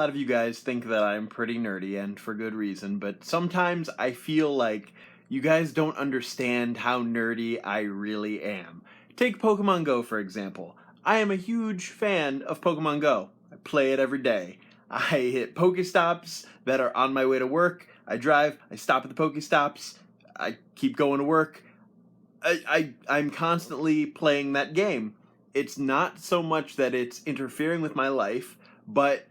lot of you guys think that I'm pretty nerdy, and for good reason, but sometimes I feel like you guys don't understand how nerdy I really am. Take Pokemon Go, for example. I am a huge fan of Pokemon Go. I play it every day. I hit Pokestops that are on my way to work. I drive, I stop at the Pokestops, I keep going to work. I'm constantly playing that game. It's not so much that it's interfering with my life, but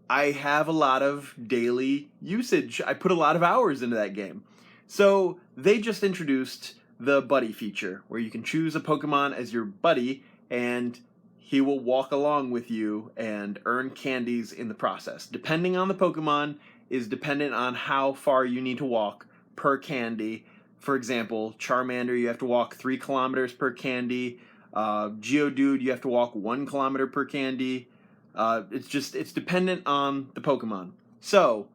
I have a lot of daily usage. I put a lot of hours into that game. So they just introduced the buddy feature where you can choose a Pokemon as your buddy and he will walk along with you and earn candies in the process. Depending on the Pokemon is dependent on how far you need to walk per candy. For example, Charmander, you have to walk 3 kilometers per candy. Geodude, you have to walk 1 kilometer per candy. It's dependent on the Pokemon. So,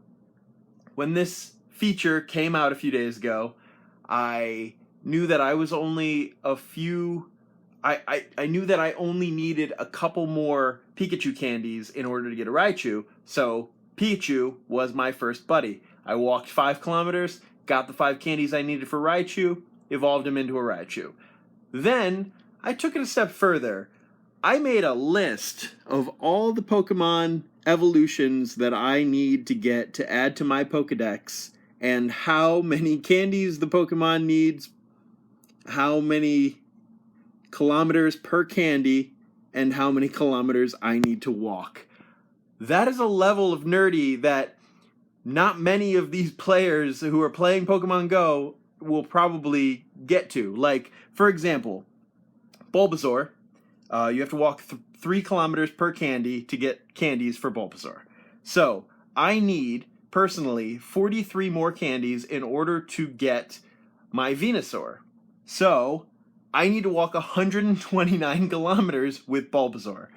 when this feature came out a few days ago, I knew that I was only a few... I knew that I only needed a couple more Pikachu candies in order to get a Raichu, so Pikachu was my first buddy. I walked 5 kilometers, got the 5 candies I needed for Raichu, evolved him into a Raichu. Then, I took it a step further. I made a list of all the Pokemon evolutions that I need to get to add to my Pokedex, and how many candies the Pokemon needs, how many kilometers per candy, and how many kilometers I need to walk. That is a level of nerdy that not many of these players who are playing Pokemon Go will probably get to. Like, for example, Bulbasaur, you have to walk 3 kilometers per candy to get candies for Bulbasaur. So, I need, personally, 43 more candies in order to get my Venusaur. So, I need to walk 129 kilometers with Bulbasaur.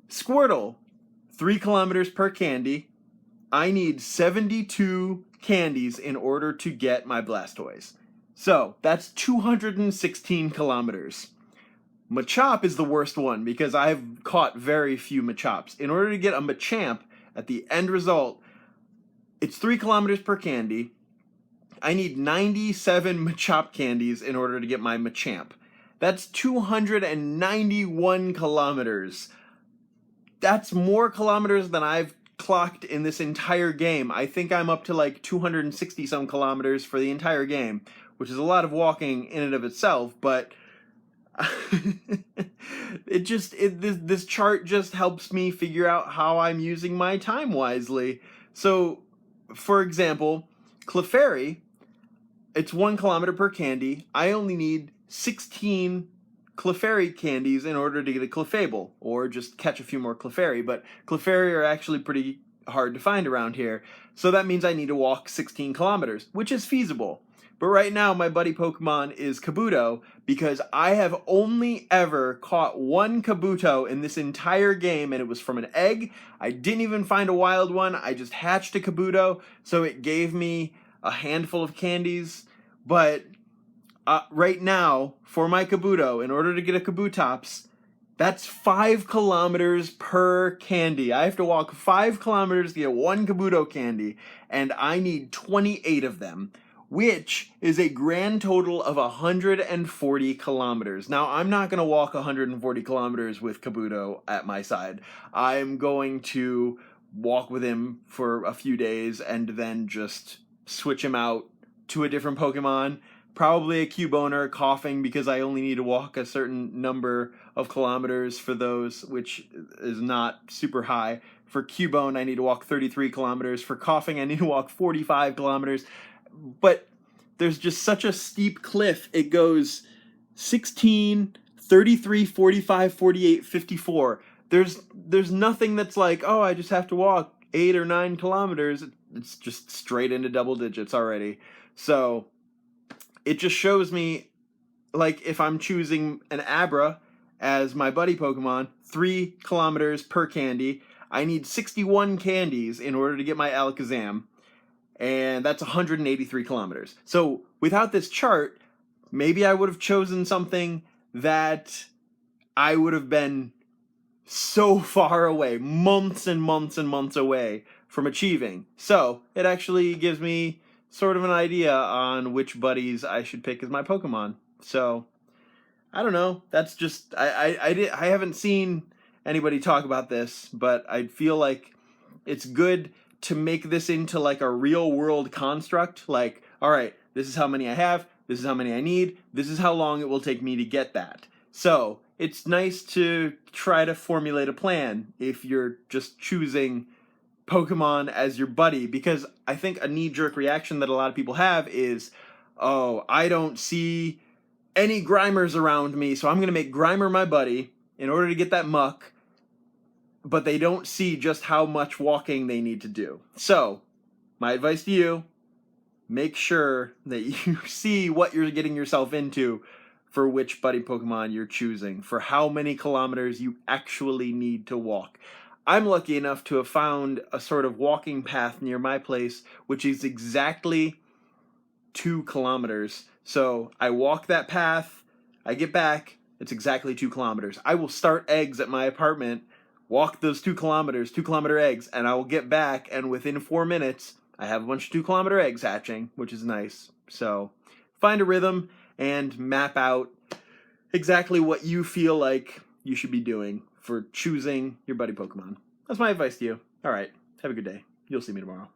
Squirtle, 3 kilometers per candy. I need 72 candies in order to get my Blastoise. So, that's 216 kilometers. Machop is the worst one because I've caught very few Machops. In order to get a Machamp, at the end result, it's 3 kilometers per candy. I need 97 Machop candies in order to get my Machamp. That's 291 kilometers. That's more kilometers than I've clocked in this entire game. I think I'm up to like 260 some kilometers for the entire game, which is a lot of walking in and of itself, but this chart just helps me figure out how I'm using my time wisely. So, for example, Clefairy, it's 1 kilometer per candy. I only need 16 Clefairy candies in order to get a Clefable, or just catch a few more Clefairy, but Clefairy are actually pretty hard to find around here, so that means I need to walk 16 kilometers, which is feasible. But right now, my buddy Pokemon is Kabuto, because I have only ever caught 1 Kabuto in this entire game, and it was from an egg. I didn't even find a wild one. I just hatched a Kabuto, so it gave me a handful of candies. But right now, for my Kabuto, in order to get a Kabutops, that's 5 kilometers per candy. I have to walk 5 kilometers to get 1 Kabuto candy, and I need 28 of them, which is a grand total of 140 kilometers. Now, I'm not going to walk 140 kilometers with Kabuto at my side. I'm going to walk with him for a few days and then just switch him out to a different Pokemon. Probably a Cubone coughing because I only need to walk a certain number of kilometers for those, which is not super high. For Cubone, I need to walk 33 kilometers. For coughing, I need to walk 45 kilometers. But there's just such a steep cliff. It goes 16, 33, 45, 48, 54. There's nothing that's like, oh, I just have to walk 8 or 9 kilometers. It's just straight into double digits already. So it just shows me, like, if I'm choosing an Abra as my buddy Pokemon, 3 kilometers per candy, I need 61 candies in order to get my Alakazam, and that's 183 kilometers. So without this chart, maybe I would have chosen something that I would have been so far away, months and months and months away from achieving. So it actually gives me sort of an idea on which buddies I should pick as my Pokemon. So I don't know. That's just I haven't seen anybody talk about this, but I feel like it's good to make this into like a real world construct. Like, all right, this is how many I have, this is how many I need, this is how long it will take me to get that. So it's nice to try to formulate a plan if you're just choosing Pokemon as your buddy, because I think a knee-jerk reaction that a lot of people have is, oh, I don't see any Grimers around me, so I'm going to make Grimer my buddy in order to get that muck, but they don't see just how much walking they need to do. So, my advice to you, make sure that you see what you're getting yourself into for which buddy Pokemon you're choosing, for how many kilometers you actually need to walk. I'm lucky enough to have found a sort of walking path near my place, which is exactly 2 kilometers. So I walk that path, I get back, it's exactly 2 kilometers. I will start eggs at my apartment, walk those 2 kilometers, 2-kilometer eggs, and I will get back, and within 4 minutes, I have a bunch of 2-kilometer eggs hatching, which is nice. So find a rhythm and map out exactly what you feel like you should be doing for choosing your buddy Pokemon. That's my advice to you. All right, have a good day. You'll see me tomorrow.